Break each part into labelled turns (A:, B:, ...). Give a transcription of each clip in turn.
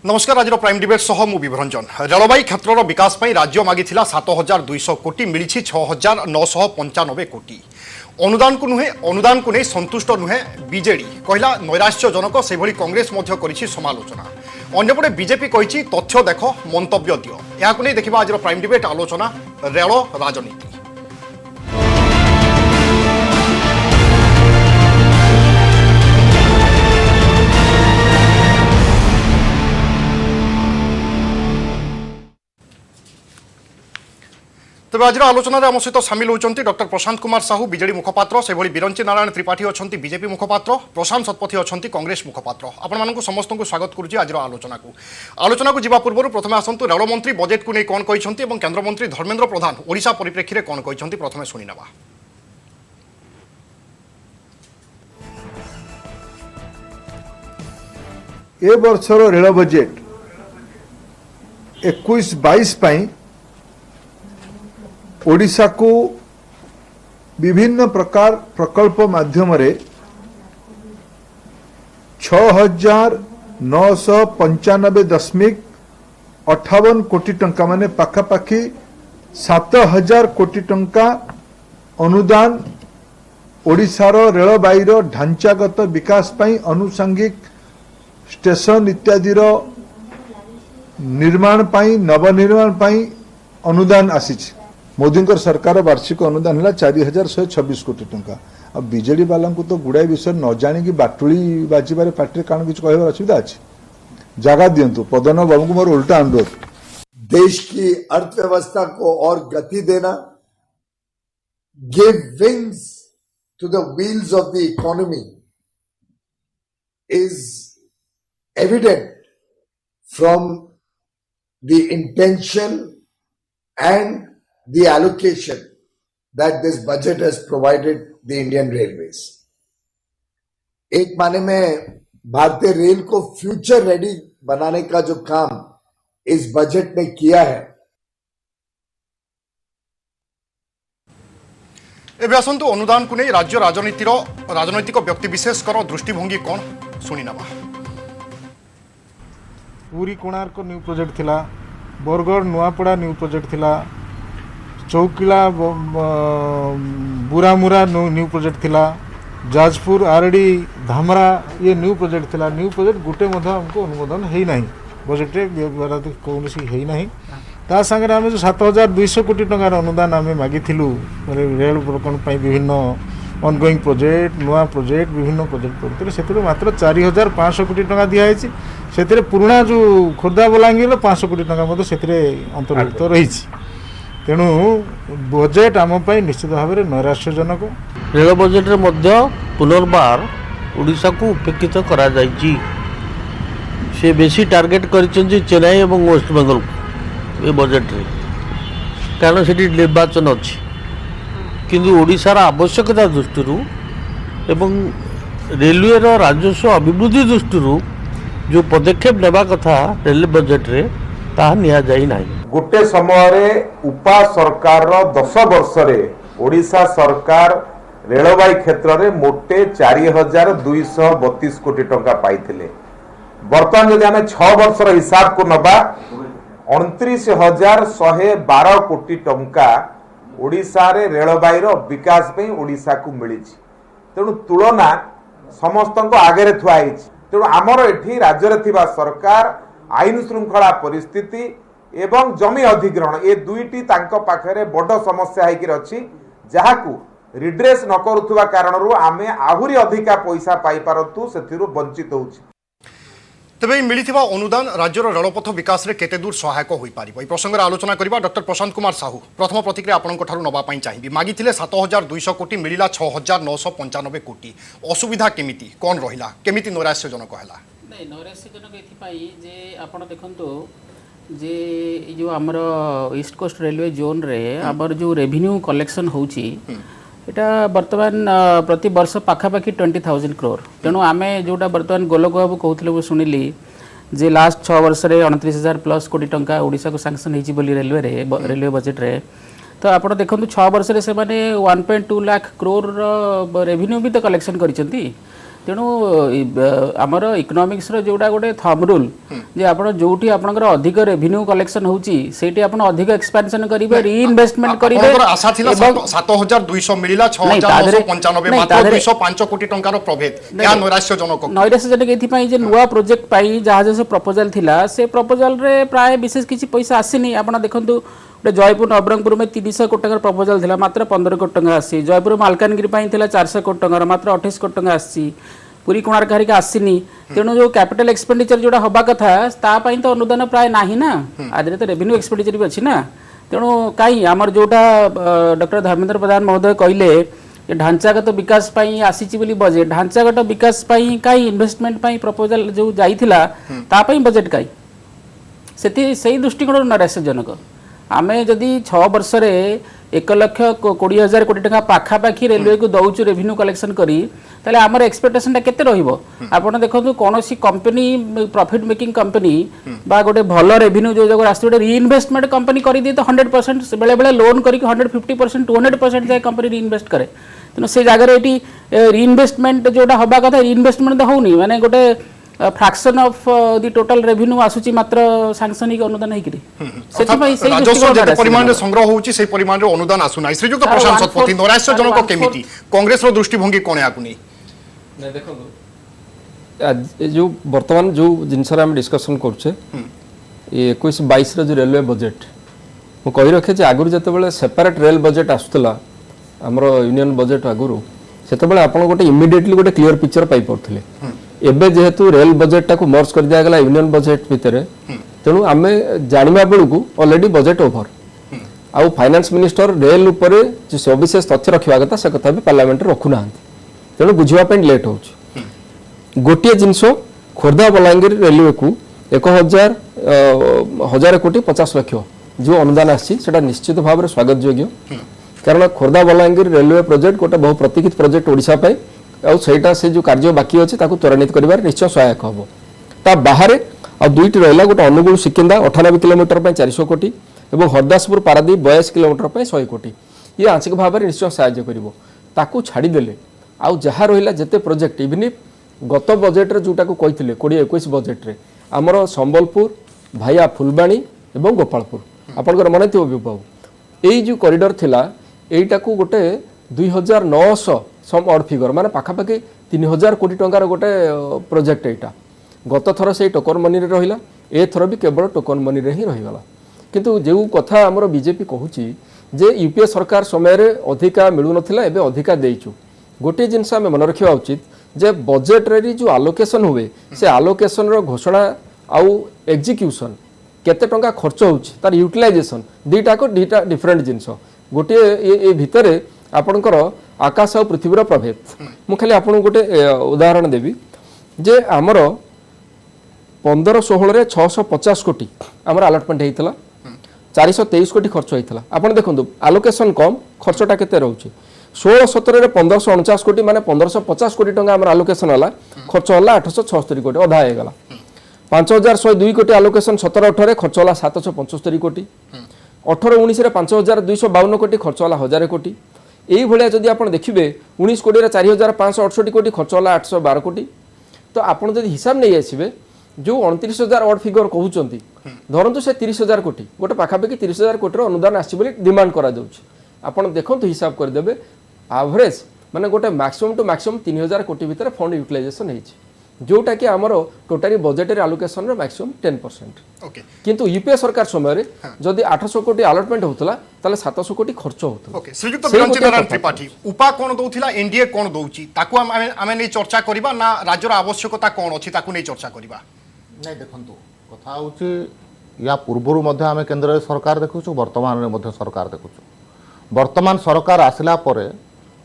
A: नमस्कार। आज prime debate सह मु विभरंजन। रेलवाई क्षेत्र विकास पर राज्य मागिथिला 7200 कोटी मिली 6995 कोटी। अनुदान को नहीं संतुष्ट नुहे बीजेडी कहला नैराश्यजनक से भली कांग्रेस करिछि समालोचना। अन्यपटे बीजेपी कहिछि तथ्य देख मंतव्य दियो। याकु नहीं देखिबा आज प्राइम डिबेट आलोचना रेल राजनीति। तेज आज आलोचना आम सहित सामिल होती डॉक्टर प्रशांत कुमार साहू बीजेडी मुखपात्र से बिरंची नारायण त्रिपाठी अच्छा बीजेपी मुखपात्र प्रशांत शतपथी अच्छा कांग्रेस मुखपात्र आपण समस्त को स्वागत करुच्ची आज आलोचना को जीवा पूर्व प्रथम आसतु रेलमंत्री बजेट को नहीं कौन कहते केन्द्रमंत्री धर्मेन्द्र प्रधान ओडिशा परिप्रेक्षी में कौन कहते प्रथम शुणिना।
B: ए वर्षर रेल बजेट 21-22 ओडिशा को विभिन्न प्रकार प्रकल्प माध्यम 6,995.58 कोटी टंका माने पाखापाखि 7,000 कोटी टंका अनुदान ओडिशार रेलबाईर ढांचागत विकास पाई अनुषंगिक स्टेशन इत्यादि निर्माण पाई नवनिर्माण पाई अनुदान आसीछि। मोदी सरकार वार्षिक अनुदान है 4,126 कोटी टंका। अब बीजेडी वाला को तो गुड़ाई विषय न जाणी बाटुली बाजिबार पार्टी कारण किसी कह असुविधा अच्छी जगह दिंतु पदन बाबू को मोर उल्टा अनुरोध।
C: देश की अर्थव्यवस्था को और गति देना, give wings to the wheels of the economy is evident from the intention and the allocation that this budget has provided the Indian Railways. एक माने में भारतीय रेल को फ्यूचर रेडी बनाने का जो काम इस बजट ने किया है।
A: एबे आसंतु अनुदान को नहीं राज्य राजनैतिक व्यक्तिविशेष दृष्टिभंगी कौन शुणिना।
D: पूरी कोणार्क न्यू प्रोजेक्ट थिला, बरगढ़ नुआपड़ा न्यू प्रोजेक्ट थिला, चौकिला बुरामुरा न्यू प्रोजेक्ट थिला, जाजपुर आरडी धामरा ये न्यू प्रोजेक्ट थिला। न्यू प्रोजेक्ट गुटे हमको अनुमोदन है ना बजेट कौन है ना। ता सागर आम जो 7,200 कोटी टंकार अनुदान आम मागी रेल प्रकल्प विभिन्न ऑनगोइंग प्रोजेक्ट नुआ प्रोजेक्ट विभिन्न प्रोजेक्ट पड़ते से मात्र 4,500 कोटी टंका दिखाई से पुराना जो खोर्धा बलांगीर 500 कोटी टंका अंतर्भुक्त रही। तेणु बजेट आमपाई निश्चित भाव में नैराश्यजनक।
E: रेल बजेट पुनर्बार ओडिशा को उपेक्षित करा जायछि। से बेसी टार्गेट करिसेंति चेन्नई और वेस्ट बेंगल ये बजेट रे कारण से निर्वाचन अच्छी किंतु ओडिशार आवश्यकता दृष्टि एवं रेलवे राजस्व अभिवृद्धि दृष्टि जो पदक्षेप नेबा कथा रेल बजेट रे ताहा निया जाई नाही।
F: गोटे समय उपा सरकार 10 वर्ष रे ओडिशा सरकार रेलवाई क्षेत्र में मोटे 4,232 कोटी टंका पाइथिले। वर्तमान जदि आमे 6 वर्ष हिसाब को नबा 29,112 कोटी टंका ओडिशा रे रेलवाई विकास पे ओडिशा को मिली। तेणु तुलना समस्त आगे थुआ। तेणु आमर एठी राज्य थिबा सरकार आईन श्रृंखला परिस्थिति एवं जमी अधिग्रहण ए दुईटी तांको पाखरे बड़ समस्या होकर अच्छी जहाकू रिड्रेस न करुवा कारण आमे आहुरी अधिका पैसा पाई पारतु सेथिरु वंचित होउछि।
A: तेज मिलिथिबा अनुदान राज्यर रेलपथ विकास में केते दूर सहायक हो पारिबो ए प्रसंग आलोचना करबा। डॉक्टर प्रशांत कुमार साहू प्रथम प्रतिक्रिया आपनक ठारू नबा पई चाहिबी। मागिथिले 7,200 कोटी मिलिला 6,995 कोटी। असुविधा केमिति कोन रहिला केमिति नैराश्यजनक हैला?
G: नहीं नैराश्यजनक एथिपाई जे आपण देखंतो जे जो आमर ईस्ट कोस्ट रेलवे जोन रे आमर जो रेवेन्यू कलेक्शन होउची एटा वर्तमान प्रति वर्ष पाखापाखि 20,000 करोड़। तेणु आम जोटा वर्तमान गोलक बाबू कहते वो शुणिली जे लास्ट 6 वर्ष में 29,000 प्लस कोटी टंका ओडिशा को सैंक्शन होती रेलवे बजेट रे। तो आप देखो 6 वर्ष से 1.2 लाख करोड़ रेवेन्यू भी तो कलेक्शन कर तेणु आमर इकोनॉमिक्स रो जोड़ा गोटे थंब रूल जे आपण जोठी आपनकर अधिक रेवेन्यू कलेक्शन होची सेठी आपण अधिक एक्सपेंशन करिवे रीइन्वेस्टमेंट करिवे
A: आपनकर आशा थिला 7200 मिलिला 6995 मात्र 205 कोटी टंकार प्रभेद या नैराश्यजनक
G: नैराश्यजनक एथि जे नुआ प्रोजेक्ट पाई जहाँ जो प्रपोजल थिला से प्रपोजल रे प्राय विशेष किसी पैसा आसीनी आपण देखंतु गोटे जयपुर नवरंगपुर में 300 कोटी टंकार प्रपोजल थिला मात्र 15 कोटी टंका आसी जयपुर मालकानगिरी पाई थिला 400 कोटी टंकार मात्र 28 कोटी टंका आसी पूरी कोणार्क हरिका आसीनी तेणु जो कैपिटल एक्सपेंडिचर जोड़ा हवा कथा ता पाई तो अनुदान प्राय नाही ना आदि तो रेवेन्यू एक्सपेंडिचर भी अच्छी ना तेणु कहीं आमर जोटा डॉक्टर धर्मेंद्र प्रधान महोदय कहले ढांचागत विकास पाई आसीची बोली बजेट ढांचागत विकास पाई काई इन्वेस्टमेंट पाई प्रपोजल जो जाइथिला ता पाई बजेट काई से दृष्टिकोण नैराश्यजनक आमे जदि 6 वर्ष रे 1,20,000 कोटी टका पाखापाखि रेलवे को दौचु रेवेन्यू कलेक्शन करी ताले आमर एक्सपेक्टेशन टा केते रहिबो आपण देखंतु कोनोसी कंपनी प्रॉफिट मेकिंग कंपनी बा गोटे भलो रेवेन्यू जो जगह रास्ते गोटे रीइन्वेस्टमेंट कंपनी करी दे तो 100% बेले बेले लोन करी 150% 200% जाय कंपनी रीइन्वेस्ट करे तेनो से जगह एटी रीइन्वेस्टमेंट जोटा हबा कथा रीइन्वेस्टमेंट तो होउनी माने गोटे fraction of the total revenue आसुची मात्र सांसनिक अनुदान हेकरी सेति पई सेही
A: राजस्व जे परिमाण रे संग्रह होउची से परिमाण रे अनुदान आसु नाही श्रीयुक्त प्रशांत शतपथी नैराश्यजनक केमिति कांग्रेस रो दृष्टिभंगी कोने आकु नहीं
H: नहीं देखो जो वर्तमान जो जिनस आम डिस्कसन करछे ये 21-22 रो जो रेलवे बजेट मु कहि रखे जे आगुर जते बेले सेपरेट रेल बजेट आसुतला हमरो यूनियन बजेट आगुरु सेते बेले आपण गोटे इमिडिएटली गोटे क्लियर पिक्चर पाई पड़थिले एबे जेहेतु रेल बजेट टाको मर्ज कर दिया गला यूनियन बजेट भितरे तेणु आमे जानिबा बेलू ऑलरेडी बजेट ओभर आउ फाइनेंस मिनिस्टर रेल उपरे जो सविशेष तथ्य रखा कथा से कथा भी पार्लियामेंट रखु ना तेणु बुझापी लेट हो गोटे जिनस खोर्धा बलांगीर रेलवे को 1,000 कोटी 50 लाख जो अनुदान आसा निश्चित भाव में स्वागत योग्य कारण खोर्धा बलांगीर रेलवे प्रोजेक्ट गोटे बहु प्रतीक्षित प्रोजेक्ट ओडिशा पाई आईटा से जो कार्य बाकी अच्छे त्वरान्वित कर निश्चय सहायक हम ता बाहर आ दुईटी रहा गोटे अनुगुल सिकिंदा 98 किलोमीटर 400 कोटी और हरदासपुर पारादीप 82 किलोमीटर 100 कोटी ये आंशिक भाव में निश्चय साहाय्य कर छाड़देले आउ जहाँ रहा जिते प्रोजेक्ट इवन गत बजेट्रे जोटा को कही 20-21 बजेट्रे आमर संबलपुर भाया फुलबाणी और गोपालपुर आपंकर मन थो विभव यही जो कॉरिडोर थिला एटा को गोटे 2,900 सम ऑड फिगर माने पाखापाखि 3,000 कोटी टंकार गोटे प्रोजेक्ट एटा गत थर से टोकन मनी रे रहिला ए थर भी केवल टोकन मनी रे ही रहिगला किंतु जो कथा हमर बीजेपी कहूची जे यूपीए सरकार समय रे अधिका मिलु नथिला एबे अधिका देइचु गोटे जिनस आम मन रखा उचित जे बजेट रे जो आलोकेशन हुए से आलोकेशन रो घोषणा आउ एग्जीक्यूशन केते टंका खर्च होउची तार यूटिलाइजेशन दीटा को दीटा डिफरेंट जिनस गोटे ए भितरे आपणकर आकाश और पृथ्वीर प्रभेद मु खाली आपन गोटे उदाहरण देवी जे आमर 15-16 रे 650 कोटी आमर अलॉटमेंट होता 423 कोटी खर्च होता आपन देखंतु आलोकेशन कम खर्चटा केते रहउची 16-17 रे 1549 कोटी माने 1550 कोटी टंका आमर आलोकेशन हला खर्च हला 876 कोटी अधा हे गला 5102 कोटी आलोकेशन 17-18 रे खर्च हला 775 कोटी 18-19 रे 5252 कोटी खर्च हला 1000 कोटी यही भाया जदि आप देखिए 19 कोटी 4,568 कोटी खर्च होला 812 कोटी तो आपड़ जब हिसाब नहीं आसवे जो 29,000 ऑड फिगर कहते धरतु से 30,000 कोटी गोटे पाखापाखि 30,000 कोटी अनुदान आसो डिमांड करा आप देखो हिसाब करदे एवरेज माने गोटे मैक्सिमम टू मैक्सिमम 3,000 कोटी भितर फंड यूटिलाइजेशन होती जोटा कि आमर टोटाली बजेट आलोकेशन मैक्सिमम 10% किंतु यूपीए सरकार समय जदि 800 कोटी अलॉटमेंट होता ताले 700 कोटी खर्च होता
A: श्रीयुक्त विरंचित नारायण त्रिपाठी उपा कोन दउथिला एनडीए कोन दउची ताकू आमे नै चर्चा करिबा ना राज्यर आवश्यकता कोन अछि ताकू नै चर्चा करिबा
I: नै देखंतु कथा होची या पूर्वरु मध्ये आमे केंद्र सरकार देखुछु वर्तमान रे मध्ये सरकार देखुछु वर्तमान सरकार आसिला परे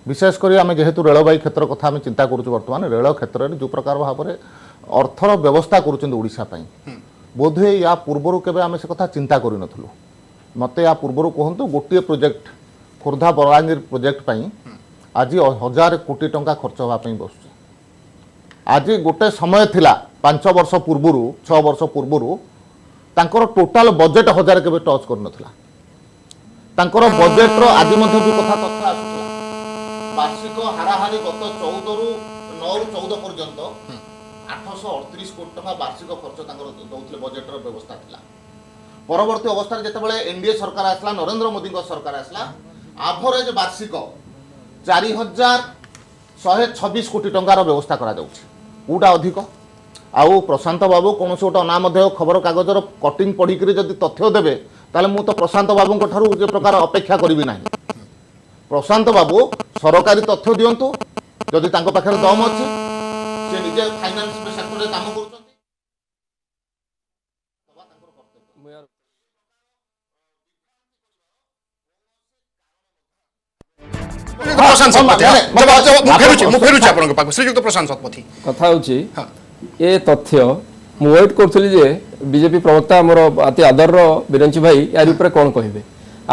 I: विशेषकर आम जेहेतु रेलवाई क्षेत्र कथा आम चिंता करुँ बर्तमान रेल क्षेत्र में जो प्रकार भाव में अर्थर व्यवस्था करुँचा बोधे या पूर्वर केवे आम से कथा चिंता करूँ मत या पूर्वर कहतु गोटे प्रोजेक्ट खोर्धा बलांगीर प्रोजेक्ट आज 1,000 कोटी टंका खर्च होगापी बस आज गोटे समय थिला 5 वर्ष पूर्वर 6 वर्ष पूर्वर तांकर टोटाल बजेट 1,000 केवे टच कर बजेट आज भी कथा तथ्य आसुला वार्षिक हाराहारी गत 14 रु 2009 ରୁ 14 पर्यंत 838 कोटी टका वार्षिक खर्च दौले बजेट व्यवस्था थिला। परवर्ती अवस्था जितेबाला एनडीए सरकार आसला, नरेंद्र मोदी सरकार आसला, एवरेज वार्षिक 4126 कोटी टंकार व्यवस्था करा जाउछि। कोटा अधिक आउ प्रशांत बाबू कौन गोटे अनामधेय खबर कागजर कटिंग पढ़ी जदि तथ्य देवे ताले मु तो प्रशांत बाबू ठारू जे प्रकार अपेक्षा करी ना। प्रशांत बाबू सरकारी तथ्य दिंतु जदि तांको पाखरे दम अछि से निजे फाइनेंस सेक्टर रे काम करछथि।
A: प्रशांत शतपथी फेरुଛି ଆପଣଙ୍କ ପାଖକୁ ଶ୍ରୀଯୁକ୍ତ ପ୍ରଶାନ୍ତ ଶତପଥୀ
H: କଥା ହେଉଛି ଏ ତଥ୍ୟ ମୁଁ ୱେଟ୍ କରୁଥିଲି ଯେ ବିଜେପି ପ୍ରବକ୍ତା ଆମର ଅତି ଆଦରର ବିରଞ୍ଚି ଭାଇ ୟାର ଉପରେ କ'ଣ କହିବେ।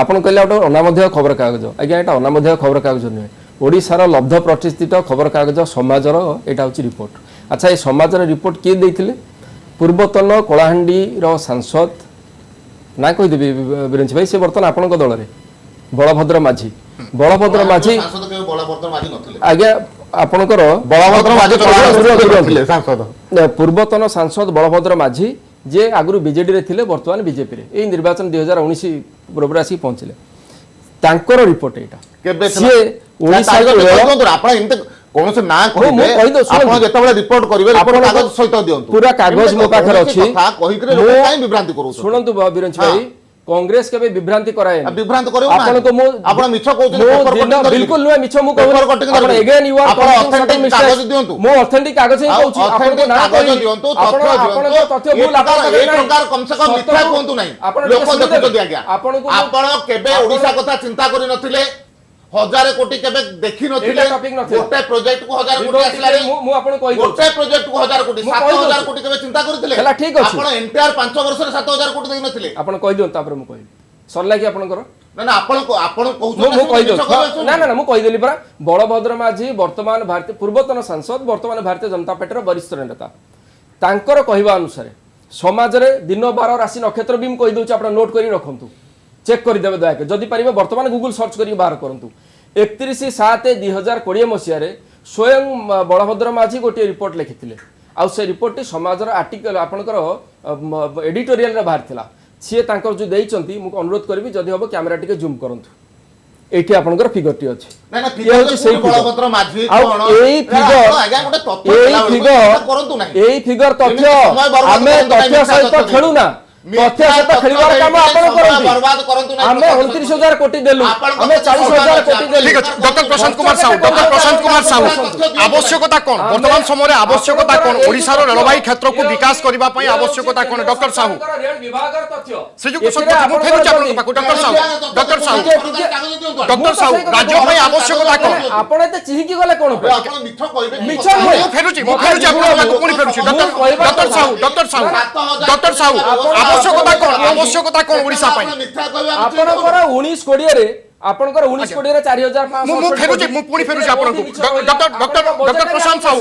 H: ଆପଣ କହିଲେ ଗୋଟେ ଅନାମଧେୟ ଖବରକାଗଜ, ଆଜ୍ଞା ଏଇଟା ଅନାମଧେୟ ଖବରକାଗଜ ନୁହେଁ, ଓଡ଼ିଶାର ଲବ୍ଧ ପ୍ରତିଷ୍ଠିତ ଖବରକାଗଜ ସମାଜର ଏଇଟା ହେଉଛି ରିପୋର୍ଟ। ଆଚ୍ଛା ଏ ସମାଜର ରିପୋର୍ଟ କିଏ ଦେଇଥିଲେ? ପୂର୍ବତନ କଳାହାଣ୍ଡିର ସାଂସଦ ନା କହିଦେବି ବିରଞ୍ଚି ଭାଇ, ସେ ବର୍ତ୍ତମାନ ଆପଣଙ୍କ ଦଳରେ ବଳଭଦ୍ର ମାଝୀ। ବଳଭଦ୍ର ମାଝୀ ଆଜ୍ଞା ଆପଣଙ୍କର ବଳଭଦ୍ର ମାଝୀ ପୂର୍ବତନ ସାଂସଦ ବଳଭଦ୍ର ମାଝୀ ଯେ ଆଗରୁ ବିଜେଡିରେ ଥିଲେ ବର୍ତ୍ତମାନ ବିଜେପିରେ, ଏଇ ନିର୍ବାଚନ 2019 ପୂର୍ବରୁ ଆସିକି ପହଞ୍ଚିଲେ। ତାଙ୍କର ରିପୋର୍ଟ ଏଇଟା ସିଏ
I: କୌଣସି ନା କହିବେ ଆପଣ ଯେତେବେଳେ ରିପୋର୍ଟ କରିବେ ରିପୋର୍ଟ କାଗଜ ସହିତ ଦିଅନ୍ତୁ,
H: ପୁରା କାଗଜ ମୋ ପାଖରେ ଅଛି।
I: କହିକିରେ ଲୋକ କାଇଁ ବିଭ୍ରାନ୍ତି କରୁଛନ୍ତି?
H: ଶୁଣନ୍ତୁ ବିରଞ୍ଚି ଭାଇ, कांग्रेस केबे विभ्रांति कराए
I: विभ्रांत करियो ना
H: आपण को
I: आपण मिछ कहउछन
H: बिल्कुल नुए मिछ मु कहू आपण अगेन यू आर
I: ऑथेंटिक कागज दियंतु
H: मो ऑथेंटिक कागज ही कहउछी आपण को ना
I: कागज दियंतु तथ्य
H: भूल आपण
I: एक प्रकार कम से कम मिथ्या कहंतु नहीं लोक देखुतो आज्ञा आपण केबे ओडिसा कथा चिंता करि नथिले, 1000 कोटी केबे देखि नथिले, गोटे प्रोजेक्ट को 1000 कोटी आसला रे मु आपण कहि दो गोटे प्रोजेक्ट को 1000 कोटी 7000 कोटी केबे चिंता करथिले
H: हला ठीक अछि
I: आपण एंटायर 5 वर्ष रे 7000 कोटी देइ नथिले
H: आपण कहि दो तापर मु कहि सरला कि आपण करो
I: ना ना आपण कहउछन
H: मु कहि दो ना ना मु कहि देली परा बळभद्र माझी वर्तमान भारतीय पूर्वतन सांसद वर्तमान भारतीय जनता पार्टी रो वरिष्ठ नेता तांकर कहिबा अनुसार समाज रे दिन बार राशि नक्षत्र भी मु कहि दउछ आपण नोट करी रखंतु, चेक कर देबे दया के जदि परिबे वर्तमान गूगल सर्च करी बाहर करंतु। 31/7/2020 मसीह स्वयं बलभद्र माझी गोटे रिपोर्ट लिखिथिले आ से रिपोर्ट समाजर आर्टिकल आपणकर एडिटोरियल रे बाहर थिला। सी तांकर जो देइचंती मु अनुरोध करबी जदि हबो कैमरा टिके जूम करंतु, एठी आपणकर फिगर टी अछि
I: ना ना फिगर से बलभद्र माझी कोन
H: एई फिगर आज्ञा गोटे तथ्य करंतु ना एई फिगर तथ्य हमें तथ्य सहित खेलु ना तथ्य सहित खेलिबार काम आपण करंतु
I: बर्बाद करंतु ना
H: हमें 29,000 कोटी देलु हमें 40,000 कोटी देलु।
A: ठीक अछि डॉक्टर प्रशांत कुमार साहू, डॉक्टर प्रशांत कुमार साहू आवश्यकता कोन वर्तमान समय रे आवश्यकता कोन ओडिसा रो रेलवाई क्षेत्र को विकास करबा पई आवश्यकता कोन डॉक्टर साहू
H: रेल विभागर तथ्य
A: श्रीजुक्त सत्पथी मु फेरु चापन पाको डॉक्टर साहू डॉक्टर साहू राज्य पई आवश्यकता कोन
H: आपण एते चिहिकी गले कोन पे
I: आपण मिठ कहबे
A: मिछ मु फेरु चापन पाको कोनी फेरु छी डॉक्टर साहू आवश्यकता कोन ओडिसा पई
H: आपनकर 19 कोडिया रे आपनकर 19 कोटी रे 4500
A: मु फेरुचे मु पुनी फेरुचे आपन को डॉक्टर प्रशांत साहू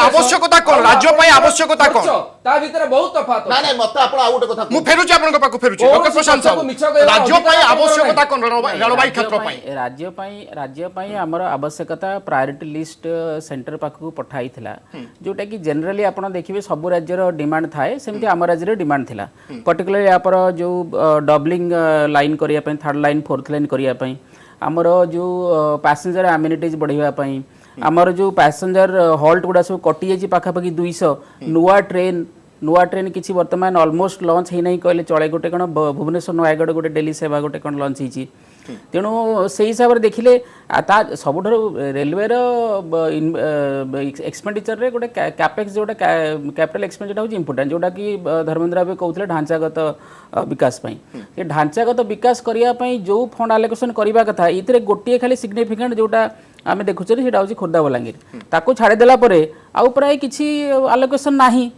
A: आवश्यकता कोन राज्य पई आवश्यकता कोन
H: ता भीतर बहुत तफात
I: ना ना मत आपण आ गोटे कथा
A: मु फेरुचे आपन को पाको फेरुचे डॉक्टर प्रशांत साहू राज्य पई आवश्यकता कोन रेलवाई क्षेत्र पई
G: राज्य पई हमर आवश्यकता प्रायोरिटी लिस्ट सेंटर पाखु पठाइथिला जोटा कि जनरली आपण देखिबे सब राज्य रो डिमांड थाए सेमति हमर राज्य रो डिमांड थिला पर्टिकुलरली यापर जो डबलिंग लाइन करिया थर्ड लाइन फोर्थ लाइन करने आमर जो पैसेंजर एमिनिटीज बढ़ाई आमर जो पैसेंजर हॉल्ट गुड़ा सब कटि जाइए पाखापाखि 200 नुआ ट्रेन किसी वर्तमान ऑलमोस्ट लॉन्च ही नहीं कहले चले गोटे कौन भुवनेश्वर नयगढ़ गोटे डेली सेवा गोटे कौन लॉन्च होती तेणु से हिसाब से देखिले सब रेलवे एक्सपेंडिचर रे गोटे कैपेक्स जोटा कैपिटल एक्सपेंडिचर हूँ इंपोर्टेंट जोटा कि धर्मेंद्र भाई कहते ढांचागत विकास ये ढांचागत विकास करने जो फंड आलोकेशन करने कथा ये गोटे खाली सिग्निफिकेंट जोटा आम देखुचे से हूँ खोर्धा बलांगीर ताकू छाड़देला आउ प्राय किसी आलोकेशन नाही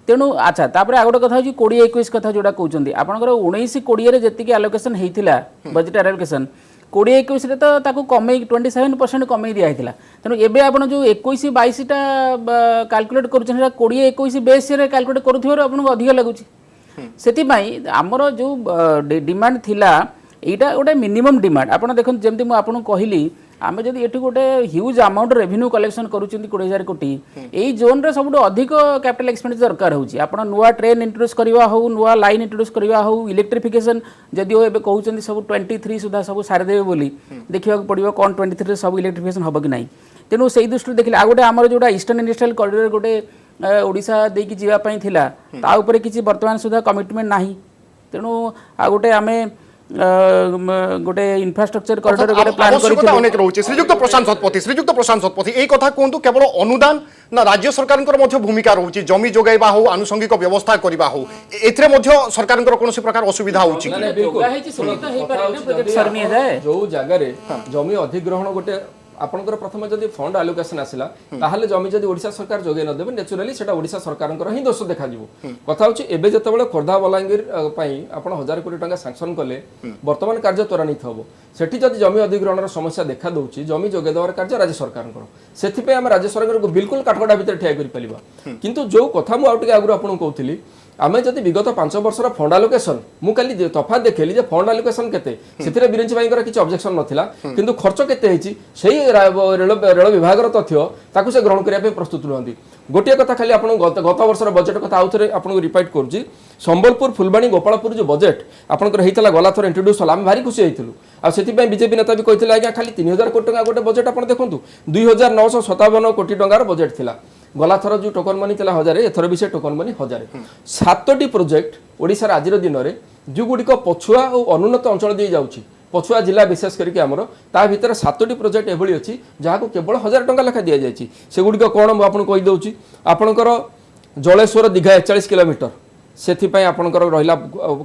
G: तेणु अच्छा तापर आ गोटे कथा हूँ 20-21 कथा जोटा कहते आपंकर 19-20 जी आलोकेशन होता बजेट आलोकेशन 20-21 तो ताकू कमे 27% कमे दिखाई तेणु एबे आपन जो 21-22 कैलकुलेट कर 20-21 बेस कैलकुलेट करूँ अधिक लगुच से आमर जो डिमांड थिला एटा गोटे मिनिमम डिमांड आपन देखो जमती मुझे कहली आम जब ये गोटे ह्यूज अमाउंट रेवेन्यू कलेक्शन करुँच 20,000 कोटी यही जोन रे सब अधिक कैपिटल एक्सपेंडिचर दरकार होची आपण नुआ ट्रेन इंट्रोड्यूस करवा हो नुआ लाइन इंट्रोड्यूस करवा हो इलेक्ट्रिफिकेशन जदिओ एबे कहउचंदी सब 23 सुधा सब सारे देबे बोली देखिबा पड़िबो कोन 23 रे सब इलेक्ट्रिफिकेशन हबो कि नाही तेणु से दृष्टि देखिले आ गोटे आमर जोटा ईस्टर्न इंडस्ट्रियल कॉरिडोर गोटे ओडिशा देकी जीवा पई थिला ता ऊपर किछि वर्तमान सुधा कमिटमेंट नाही तेणु आ गोटे आमे गोटे इंफ्रास्ट्रक्चर कॉरिडोर गोटे प्लान
A: आवश्यकता अनेक रहुछि श्रीयुक्त प्रशांत शतपथी एई कथा कोंतु केवल अनुदान ना राज्य सरकारनकर मध्य भूमिका रहुछि जमी जोगाइबा हो आनुषंगिक व्यवस्था करबा हो एथरे मध्य सरकारनकर कोनोसी प्रकार असुविधा होछि
H: जो जगह जमी अधिग्रहण गोटे आपनकर प्रथम जदि फंड आलोकेशन आसिला ताहले जमी जदि ओडिशा सरकार जोगे न देबे नेचुरली सेटा ओडिशा सरकारनकर ही दोष देखा जिवो कथा होछि एबे जतबेले खोर्धा बलांगीर पई आपण 1000 कोटी टंका सैंक्शन कले वर्तमान कार्य त्वरान्वित हबो सेठी जदि जमी अधिग्रहणर समस्या देखा दउछि जमी जोगे देवार कार्य राज्य सरकारनकर सेथि पे हम राज्य सरकार को बिल्कुल काठगडा भीतर ठिया करि पलिबा किंतु जो कथा मु आउटिके आगु आपण कहउथिली आमे जदि विगत 5 वर्षर फंड आलोकेशन मु काली तफात देखली जे फंड आलोकेशन केते सेथिरे बिरंची भाईकर किछ ऑब्जेक्शन नथिला किंतु खर्च केते हेची सेही रेल विभागर तथ्य ताकू से ग्रहण करिया पे प्रस्तुत रहंती गोटिया कथा खाली आपण गत वर्षर बजेट कथा आउथरे आपण रिपीट करजी संबलपुर फुलबाणी गोपालपुर जो बजेट आपनकर हेतला गला थर इंट्रोड्यूस होला हम भारी खुशी हेतिलु आ सेति पे बीजेपी नेता भी कहितले आज्ञा खाली 3000 कोटी टका गोटे बजेट आपण देखंतु 2957 कोटी टंकार बजेट थिला गला थर जो टोकन मनी थिला 1000 एथर भी से टोकन मनी 1000 7टी प्रोजेक्ट ओडिसा राज्य दिन रे जो गुडी को पछुआ और अनुन्नत अंचल दे जाउची पछुआ जिला विशेष करके आमर ता भीतर 7टी प्रोजेक्ट एभली अछि जहा को केवल 1000 टंका लेखा दिया जायछि से गुडी को कोन म आपन कहि दउची आपनकर जलेश्वर दीघा 41 किलोमीटर सेथिपाई आपनकर रहिला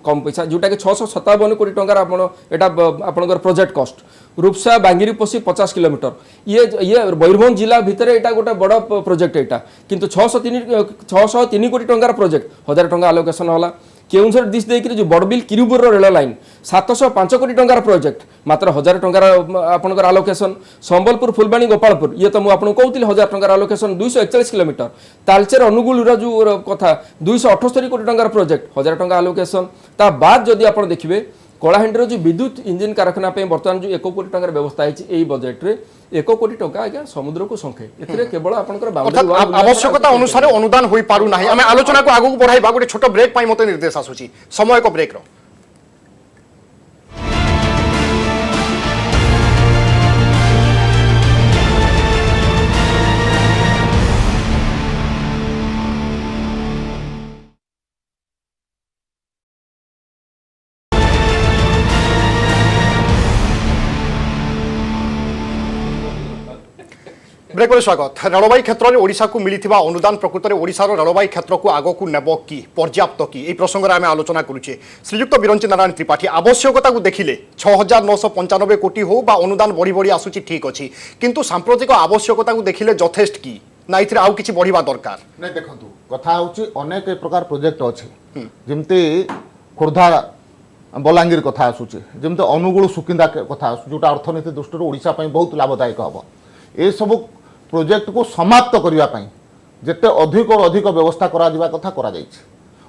H: कम पैसा जोटा के 657 कोटी टंकार आपण एटा आपनकर प्रोजेक्ट कॉस्ट रूपसा बांगिरी पोसी 50 किलोमीटर ये मयूरभंज जिला भितर एटा गोटे बड़ प्रोजेक्ट एटा किंतु 603 कोटी टंकार प्रोजेक्ट 1000 टंका आलोकेशन होला केउंझर दिस देकरी जो बड़बिल किरुबुर रेल लाइन 705 कोटी टंकार प्रोजेक्ट मात्र 1000 टंकार आपनकर आलोकेशन संबलपुर फुलबाणी गोपालपुर ये तो मु आपन कहउतिल 1000 टंकार आलोकेशन 241 किलोमीटर तालचेर अनुगुल जो कथा 278 कोटी टंकार प्रोजेक्ट 1000 टंका आलोकेशन ता बाद जदि आपन देखिबे कलाहांडी जो विद्युत इंजिन कारखाना पे वर्तमान जो 1 कोटी टंकार व्यवस्था है एई बजेट रे 1 कोटी टंका आज्ञा समुद्र को संखे एथिरे केवल आपनकर बाउंड्री
A: आवश्यकता अनुसार अनुदान होई पारु नाही आमे आलोचना को आगु बढ़ाइबा गोटे छोट ब्रेक पाई मते निर्देश आसुची समय को ब्रेक रो ब्रेक पर स्वागत रेलवाई क्षेत्र में ओडिशा को मिलिथिबा अनुदान प्रकृत में ओडिशार रेलवाई क्षेत्र को आग को नेब कि पर्याप्त कि यह प्रसंग में आम आलोचना करुचे श्रीयुक्त बिरंची नारायण त्रिपाठी आवश्यकता को देखिले 6,995 कोटी हो बा अनुदान बढ़ी बढ़ी आसुची ठीक अच्छी किंतु सांप्रतिक आवश्यकता को देखिले यथेष्ट कि ना इथिरे आउ किछि बढ़िबा दरकार
I: नहीं देखंतु कथा होची अनेक प्रकार प्रोजेक्ट अछि जेमते खोर्धा बलांगीर कथा आसुची जेमते अनुगुल सुकिंदा कथा आसु जोटा अर्थनीति दृष्टि ओडिशा पई बहुत लाभदायक हबो ए सब प्रोजेक्ट को समाप्त करने जिते अधिक और अधिक व्यवस्था करा कथा करा जाइछि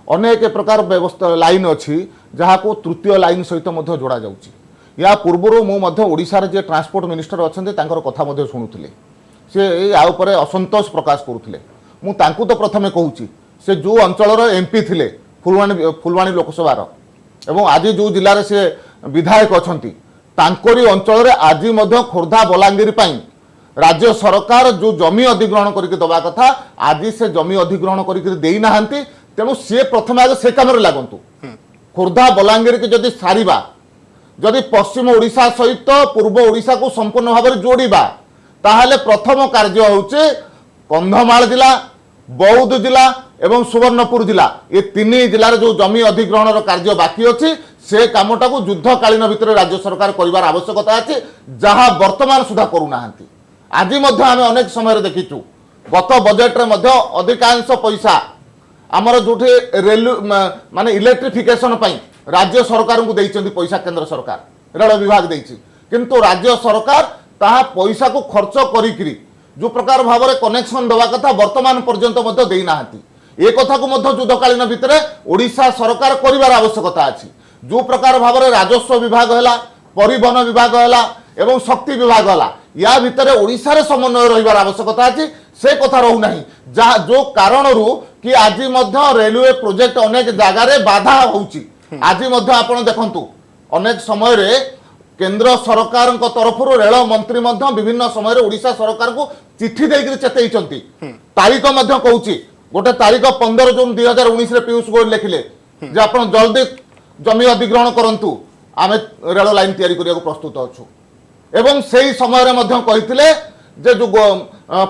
I: अनेक प्रकार व्यवस्था लाइन अच्छी जहाँ को तृतीय लाइन सहित जोड़ा जाउछि या पूर्वर मु ओडिशार जे ट्रांसपोर्ट मिनिस्टर अच्छे कथा शुणुले से या उपरे असंतोष प्रकाश करुले मु तांकु तो प्रथमे कहूँ से जो अंचल एमपी थिले फुलवाणी लोकसभार एवं आज जो जिले से विधायक अच्छी तांकोरी अंचल आज खोर्धा बलांगीर पई राज्य सरकार जो जमी अधिग्रहण करके दबा कथा आज से जमी अधिग्रहण करके देई नाहंती तेणु सी प्रथम आगे से काम लागंतु खोर्धा बलांगीर के जदि सारिबा जदि पश्चिम ओडिशा सहित पूर्व ओडिशा को संपूर्ण भाव में जोड़िबा ताहले प्रथम कार्य होचे कंधमाल जिला बौद्ध जिला एवं सुवर्णपुर जिला ये तीन जिलार जो जमी अधिग्रहण कार्य बाकी अच्छी से कामटा को युद्धकालीन भितर राज्य सरकार करिवार आवश्यकता अच्छी जहाँ वर्तमान सुधा करूनाहांती आज आम अनेक समय देखीचु गत बजेट रे अधिकांश पैसा आमर जो रेलवे माने इलेक्ट्रिफिकेशन राज्य सरकार को देइचंदी पैसा केंद्र सरकार रेल विभाग देइछि किंतु राज्य सरकार ताहा पैसा को खर्च करिकरी जो प्रकार भाव में कनेक्शन दवा कथा वर्तमान पर्यंत देई नाहांती ए कथा को युद्धकालीन भितर ओडिशा सरकार करिवार आवश्यकता अछि जो प्रकार भाव में राजस्व विभाग है परिवहन विभाग है एवं शक्ति विभाग वाला या भितर ओडिशा समन्वय रहिबार आवश्यकता अछि से कथा रहू नाही जहाँ जो कारण कि आज रेलवे प्रोजेक्ट अनेक जगार बाधा होउची आज आपण देखंतु अनेक समय रे केंद्र सरकार तरफ रेल मंत्री विभिन्न समय ओडिशा सरकार को चिट्ठी देकर चेतई तारीख कहूँ गोटे तारीख 15 जून 2019 रे पीयूष गोयल लिखिले जे आपण जल्दी जमी अधिग्रहण करंतु आमे रेल लाइन तैयारी करिया प्रस्तुत अछु एवं सेही समय रे मध्य कहिथिले जे जो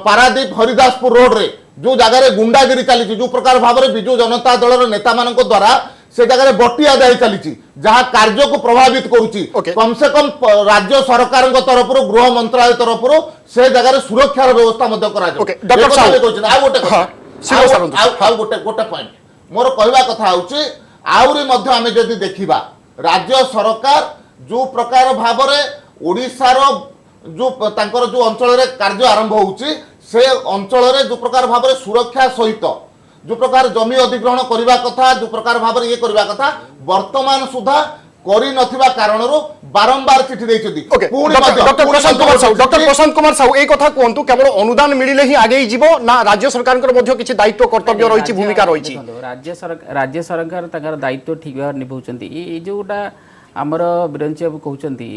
I: पारादीप हरिदासपुर रोड रे जो जगह गुंडागिरी चली जो प्रकार भाव में विजु जनता दल नेता मान द्वारा से जगह बटी आदाय चली जहाँ कार्य को प्रभावित करुच्ची कम से कम राज्य सरकार तरफ गृह मंत्रालय तरफ से जगह सुरक्षार व्यवस्था गोटे पॉइंट मोर कहवा कथा होची आउरी आमे जदि देखिबा राज्य सरकार जो प्रकार भाव में ओडिशार जो तांकर जो अंचल रे कार्य आरंभ होउची से अंचल रे जो प्रकार भाव में सुरक्षा सहित जो प्रकार जमी अधिग्रहण करने कथा जो प्रकार भाव ये करने कथा वर्तमान सुधा करी नथिबा कारणरो बारंबार चिठी देइछथि
A: डॉक्टर प्रशांत कुमार साहू एक कथा कहंतु केवल अनुदान मिलिले ही आगे जीवो ना राज्य सरकार मध्ये किछि दायित्व कर्तव्य रहिछि भूमिका रहिछि
G: राज्य सरकार तकर दायित्व ठीक भाव निभाउछन्ति ए जोटा हमर बिरंची बाबू कहउछन्ति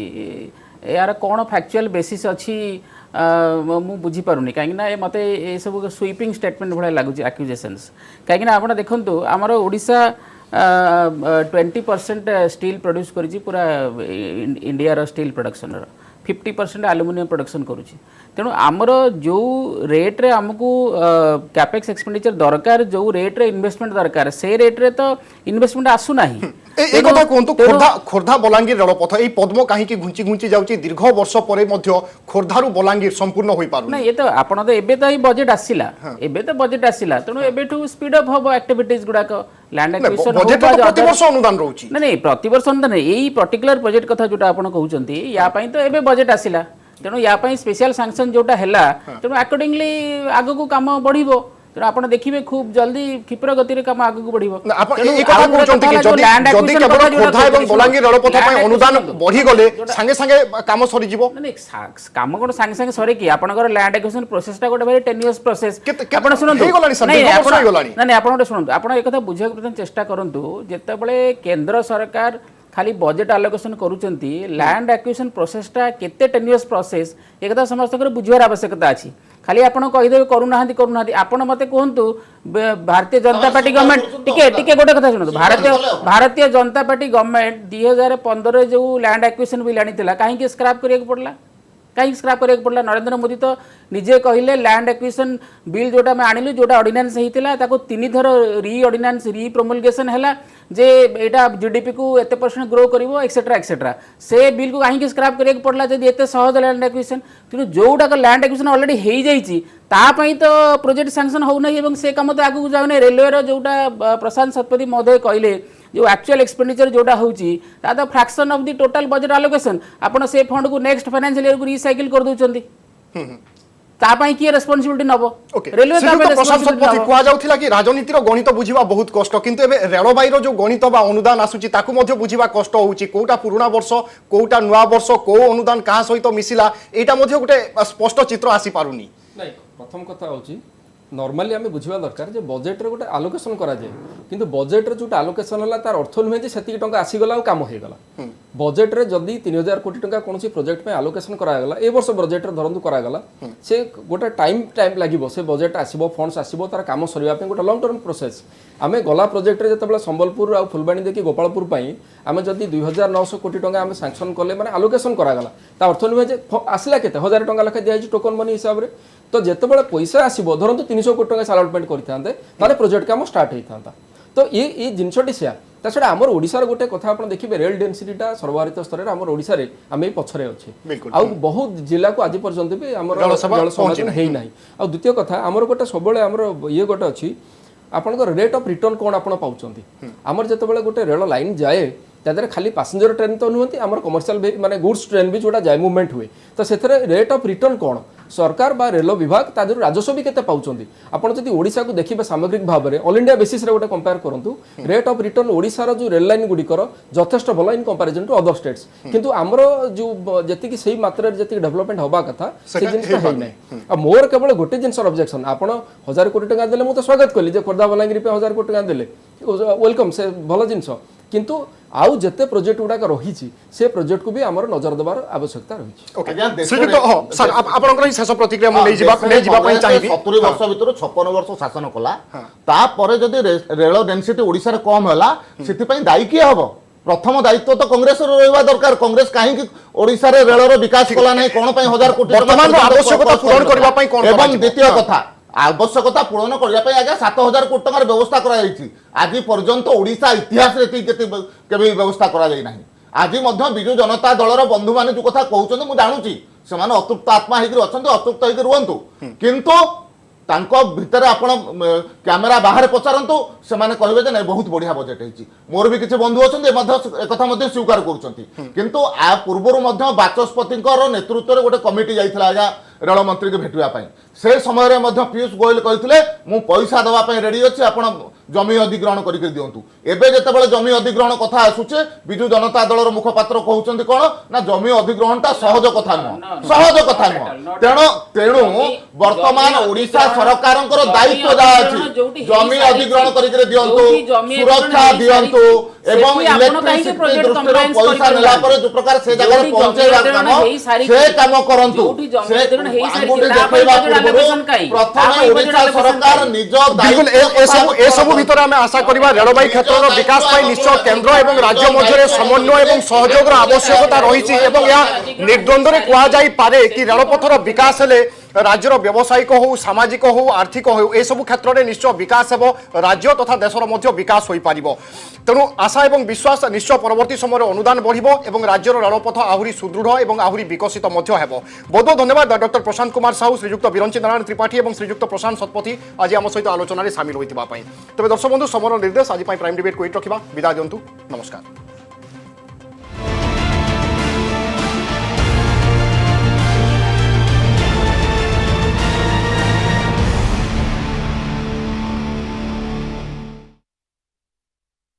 G: यार कोन फैक्चुअल बेसिस अछि मु बुझी पारुनी कहीं ना मत ये सब स्वीपिंग स्टेटमेंट भाई लगुच आक्यूजेशंस कहीं आप देखु आमर ओडिशा 20% स्टील प्रोड्यूस करी पूरा India steel production 50% aluminium production करुच्ची तेणु आमर जो रेट्रे आमको कैपेक्स एक्सपेंडिचर दरकार जो रेट्रे इन्वेस्टमेंट दरकार से रेट्रे तो इन्वेस्टमेंट आसुना
A: एक कथा कहतु खोर्धा बलांगीर रेलपथ ये पद्म कहीं घुंची घुंची जाऊँगी दीर्घ वर्ष पर खोर्धारू बलांगीर संपूर्ण हो पार
G: ये तो आपड़ तो एबे तो ही बजेट आसला एबे तो बजेट आसला तेणु एबेठू स्पीड अप हम एक्टिविटीज गुड़ाक लैंड एक्विजिशन
A: प्रतिवर्ष अनुदान रोची
G: नहीं प्रतिवर्ष अनुदान यही पर्टिकुलर प्रोजेक्ट कथा जोटा आपण कहउचंती या पई तो एबे बजेट आसला तेणु या पई स्पेशल सैंक्शन जोटा हैला तेणु अकॉर्डिंगली आगो को काम बढ़िबो तेणु आपण देखिबे खूब जल्दी क्षिप्र गति रे काम आगो को बढ़िबो
A: आपण एक कथा कहउचंती कि जदी केवल खोर्धा एवं बलांगीर रेलपथ पई अनुदान बढ़ी गले संगे संगे काम सरी जीवो
G: नहीं काम कोन संगे संगे सरे कि आपनकर लैंड एक्विजिशन प्रोसेस टा गोटे वेरी टेन्युअस प्रोसेस आपण सुनंतु नहीं आपण सुनंतु आपण एक कथा बुझा प्रथम चेष्टा करंतु जेते बळे केंद्र सरकार खाली बजेट आलोकेशन करूचंती लैंड एक्विजिशन प्रोसेसटा केते टेन्युअस प्रोसेस एक कथा समस्त बुझार आवश्यकता अछि खाली आपण कहिदेबे करूना आपण मते कहंतु भारतीय जनता पार्टी गवर्नमेंट टिके गोटे कथा सुनंतु भारतीय जनता पार्टी गवर्नमेंट 2015 जो लैंड एक्विजिशन बिल आनीथिला काहे स्क्रैप करिया पड़ला कहीं स्क्रैप करिया पड़ला नरेंद्र मोदी तो निजे कहले लैंड एक्विजिशन बिल जोटा मैं आनिलु जोटा ऑर्डिनेंस होता ताको 3 थर री ऑर्डिनेंस री प्रोमलगेशन है जे एटा जीडीपी को एते % ग्रो करिवो एक्सेट्रा एक्सेट्रा से बिल को कहीं स्क्रैप करिया पड़ला जदि एते सहज लैंड एक्विजिशन तेणु जोटा लैंड एक्विजिशन ऑलरेडी हो जाइए तापाई तो प्रोजेक्ट सैंक्शन हो नहीं एवं से काम तो आगू जाऊना रेलवे जोटा प्रशांत शतपथी महोदय कहले जो एक्चुअल एक्सपेंडिचर जोटा होची ता तो fraction of the total budget allocation आपण से फंड को नेक्स्ट फाइनेंशियल ईयर को रिसाइकिल कर दोचंती तापाई की रेस्पोंसिबिलिटी नबो रेलवे
A: कुआ जाउथिला कि राजनीतिर गणित बुझिबा बहुत कष्ट किंतु एबे रेलबाईर जो गणित बा अनुदान आसुची ताकू मध्ये बुझिबा कष्ट होउची कोटा पुराना वर्ष कोटा नुआ वर्ष को अनुदान कहा सहित मिसिला एटा मध्ये गोटे स्पष्ट चित्र आसी पारुनी
H: नहीं प्रथम कथा होची नॉर्मली आम बुझा दरकार जे बजेट रे गोटे आलोकेशन करा जाए किंतु बजेट रे जोटा आलोकेशन होला तार अर्थ नुहे जे सेतिक टंका आसीगला काम हो गला बजेट रे जदी 3000 कोटी टंका कोनसी प्रोजेक्ट में आलोकेशन करा गला ए वर्ष बजेट रे धरंतु करा गला से गोटे टाइम लागिवो से बजेट आसीबो फंड्स आसीबो तार काम सरिया पे गोटे लॉन्ग टर्म प्रोसेस आमे गला प्रोजेक्ट रे जतबेला संबलपुर आ फुलबाणी देखि गोपालपुर पई आमे जदी 2900 कोटी टंका आमे सैंक्शन करले माने आलोकेशन करा गला ता अर्थ नुहे जे आसला केते 1000 टंका लखा दिया टोकन मनी हिसाब रे तो जितेबाला पैसा आसो धरतु 300 कोटी टंका आलटमेंट करते प्रोजेक्ट काम स्टार्ट होता तो ये जिनसटी से छड़ा आम ओडिशार गोटे कथा आप देखिए रेल डेनसीटा सर्वभारत स्तर में आम ओडिशा रे आम पछरे अच्छे आ बहुत जिला को आज पर्यंत भी आम जल समाधान है आ द्वितीय कथा आमर गोटे सब ये गोटे अच्छी आपंकर रेट ऑफ रिटर्न कौन आप आमर जिते गोटे रेल लाइन जाए तादर खाली पैसेंजर ट्रेन तो नुहति आम कमर्शियल माने गुड्स ट्रेन भी जोटा जाए मूवमेंट हुए तो से रेट ऑफ रिटर्न कौन सरकार बा रेल विभाग ता देहरु राजस्व भी केते पाउचंदी आपण जदि ओडिसा को देखिबे सामग्रिक भाव में ऑल इंडिया बेसिस रे गोटे कंपेयर करंतु रेट ऑफ रिटर्न ओडिसा रो जो रेल लाइन गुडिकर जथेष्ट भलो in comparison to other states किंतु हमरो जो जति कि सही मात्रा रे जति डेवलपमेंट होबा कथा से जिनस है नै आ मोर केवल गोटे जिनस ऑब्जेक्शन आपण 1000 कोटी टका देले मु तो स्वागत कली जे खोर्धा बलांगिरी पे 1000 कोटी टका देले वेलकम से भलो जिनस किंतु आउ जते प्रोजेक्ट गुडाक रही से प्रोजेक्ट को भी आमर नजर देवार आवश्यकता रही
A: श्रीजुक्त सर आपनकर शेष प्रतिक्रिया मु नै जिबा पई चाहिबी
I: 70 वर्ष भितर 56 वर्ष शासन कला तापर जदि रेल डेंसिटी ओडिसा रे कम होला सिति पई दायी किए हबो प्रथम दायित्व तो कांग्रेस रहिबा दरकार कांग्रेस काहे ओडिसा रे रेल विकास कला नै कोन पई 1000 कोटी
A: वर्तमान आवश्यकता पूरण करबा पई कोन
I: एवं द्वितीय कथा आवश्यकता पूरण करने आगे 7000 कोटी टकर व्यवस्था आज पर्यंत ओडिशा इतिहास केवल व्यवस्था कर आज विजु जनता दलर बंधु मैंने जो कथा कहते मुझे जानूची से अतृप्त आत्मा होकर अतृप्त होकर रुहतु किंतु भितर आप कैमेरा बाहर पचारतु से कहे नहीं बहुत बढ़िया बजेट है मोर भी किसी बंधु अच्छा स्वीकार करूँ आ पूर्वर बाचस्पति नेतृत्व में गोटे कमिटी जाइए रेल मंत्री के भेटापी से समय पीयूष गोयल कहते मु पैसा देवाई रेडी अच्छे आप जमी अधिग्रहण करके दिंतु एवं जिते जमी अधिग्रहण कथा आसूचे विजु जनता दलर मुखपात्र कहते कौन ना जमी अधिग्रहणटा सहज कथा नुह तेणु तेणु वर्तमान ओडिशा सरकार दायित्व जहाँ अच्छी जमी अधिग्रहण करके दिंतु सुरक्षा दिंतु एवं इलेक्ट्रिसिटी दृष्टि पैसा नेला पर जो प्रकार से जगह पहुंचेगा काम से काम करंतु से आंगुठी देखैबा पूर्व प्रथम ओडिशा सरकार निज
A: बिल्कुल ए सब भितर आम आशा करबा रेलबाई क्षेत्र विकास पाई निश्चय केंद्र एवं राज्य मध्य समन्वय एवं सहयोग आवश्यकता रही एवं यह निर्द्वंद्व कह जाई पारे कि रेलपथर विकास हेले राज्यर व्यावसायिक हो सामाजिक हो आर्थिक हो ए सब क्षेत्र में निश्चय विकास हेबो राज्य तथा देशर मध्य विकास होई पारिबो तेणु आशा एवं विश्वास निश्चय परवर्ती समय अनुदान बढ़िबो एवं राज्यर रेलपथ आहुरी सुदृढ़ एवं आहुरी विकसित मध्य हेबो बहुत बहुत धन्यवाद डॉक्टर प्रशांत कुमार साहू श्रीजुक्त विरंची नारायण त्रिपाठी एवं श्रीजुक्त प्रशांत शतपथी आज आम सहित आलोचन सामिल होइतिबा पई तबे दर्शक बंधु समर निर्देश आज प्राइम डिबेट को रखा विदा दिंतु नमस्कार।